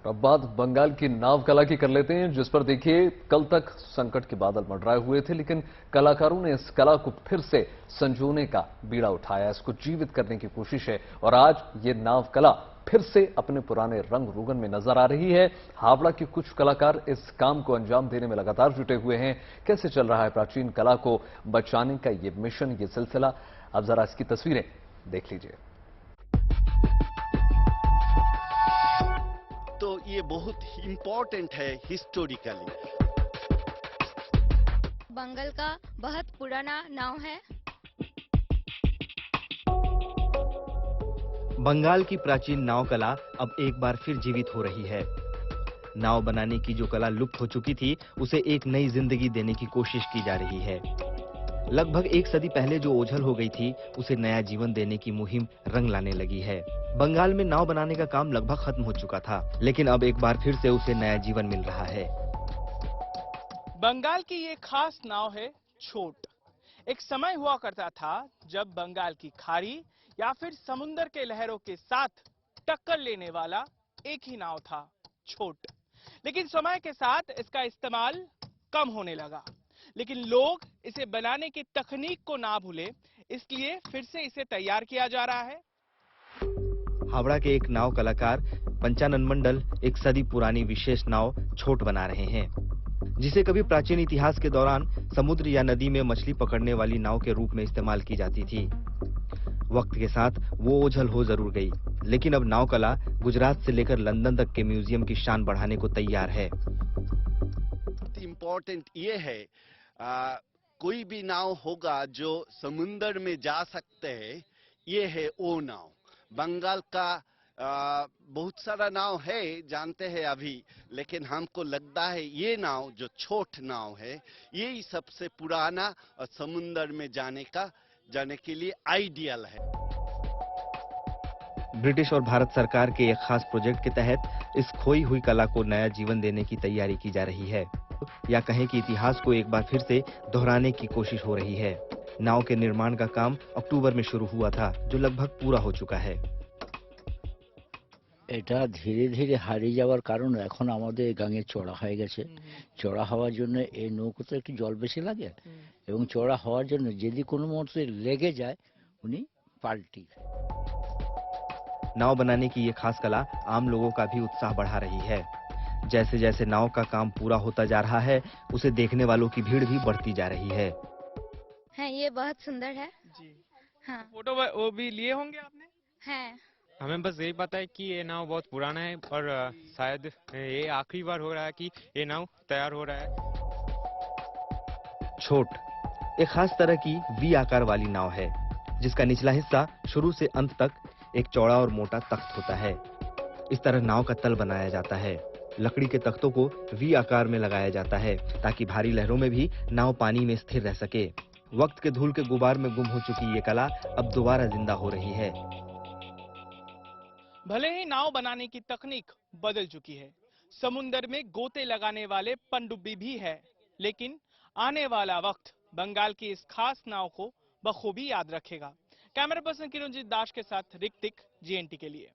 अब बात बंगाल की नाव कला की कर लेते हैं, जिस पर देखिए कल तक संकट के बादल मंडराए हुए थे, लेकिन कलाकारों ने इस कला को फिर से संजोने का बीड़ा उठाया, इसको जीवित करने की कोशिश है और आज ये नाव कला फिर से अपने पुराने रंग रोगन में नजर आ रही है। हावड़ा के कुछ कलाकार इस काम को अंजाम देने में लगातार जुटे हुए हैं। कैसे चल रहा है प्राचीन कला को बचाने का ये मिशन, ये सिलसिला, अब जरा इसकी तस्वीरें देख लीजिए। तो ये बहुत इम्पोर्टेंट है हिस्टोरिकली। बंगाल का बहुत पुराना नाव है। बंगाल की प्राचीन नाव कला अब एक बार फिर जीवित हो रही है। नाव बनाने की जो कला लुप्त हो चुकी थी, उसे एक नई जिंदगी देने की कोशिश की जा रही है। लगभग एक सदी पहले जो ओझल हो गई थी, उसे नया जीवन देने की मुहिम रंग लाने लगी है। बंगाल में नाव बनाने का काम लगभग खत्म हो चुका था, लेकिन अब एक बार फिर से उसे नया जीवन मिल रहा है। बंगाल की ये खास नाव है छोट। एक समय हुआ करता था जब बंगाल की खाड़ी या फिर समुंदर के लहरों के साथ टक्कर लेने वाला एक ही नाव था, छोट। लेकिन समय के साथ इसका इस्तेमाल कम होने लगा, लेकिन लोग इसे बनाने की तकनीक को ना भूले, इसलिए फिर से इसे तैयार किया जा रहा है। हावड़ा के एक नाव कलाकार पंचानन मंडल एक सदी पुरानी विशेष नाव छोट बना रहे हैं, जिसे कभी प्राचीन इतिहास के दौरान समुद्र या नदी में मछली पकड़ने वाली नाव के रूप में इस्तेमाल की जाती थी। वक्त के साथ वो ओझल हो जरूर गई, लेकिन अब नाव कला गुजरात से लेकर लंदन तक के म्यूजियम की शान बढ़ाने को तैयार है। इम्पोर्टेंट ये है, कोई भी नाव होगा जो समुंदर में जा सकते हैं, ये है वो नाव। बंगाल का बहुत सारा नाव है, जानते हैं अभी, लेकिन हमको लगता है ये नाव जो छोट नाव है, यही सबसे पुराना और समुंदर में जाने के लिए आइडियल है। ब्रिटिश और भारत सरकार के एक खास प्रोजेक्ट के तहत इस खोई हुई कला को नया जीवन देने की तैयारी की जा रही है, या कहें कि इतिहास को एक बार फिर से दोहराने की कोशिश हो रही है। नाव के निर्माण का काम अक्टूबर में शुरू हुआ था, जो लगभग पूरा हो चुका है। এটা ধীরে ধীরে হারিয়ে যাওয়ার কারণে এখন আমাদের গাঙে চড়া হয়ে গেছে। চড়া হওয়ার জন্য এই নৌকোতে একটু জল বেশি লাগে এবং চড়া হওয়ার জন্য যদি কোনো মুহূর্তে লেগে যায় উনি পাল্টি। नाव बनाने की ये खास कला आम लोगों का भी उत्साह बढ़ा रही है। जैसे जैसे नाव का काम पूरा होता जा रहा है, उसे देखने वालों की भीड़ भी बढ़ती जा रही है। हाँ, ये बहुत सुंदर है जी हाँ। फोटो वो भी लिए होंगे आपने? है। हमें बस यही पता है कि ये नाव बहुत पुराना है और शायद ये आखिरी बार हो रहा है कि ये नाव तैयार हो रहा है। छोट एक खास तरह की वी आकार वाली नाव है, जिसका निचला हिस्सा शुरू से अंत तक एक चौड़ा और मोटा तख्त होता है। इस तरह नाव का तल बनाया जाता है। लकड़ी के तख्तों को वी आकार में लगाया जाता है, ताकि भारी लहरों में भी नाव पानी में स्थिर रह सके। वक्त के धूल के गुबार में गुम हो चुकी ये कला अब दोबारा जिंदा हो रही है। भले ही नाव बनाने की तकनीक बदल चुकी है, समुंदर में गोते लगाने वाले पनडुब्बी भी है, लेकिन आने वाला वक्त बंगाल की इस खास नाव को बखूबी याद रखेगा। कैमरा पर्सन किरणजीत दास के साथ ऋतिक, GNT के लिए।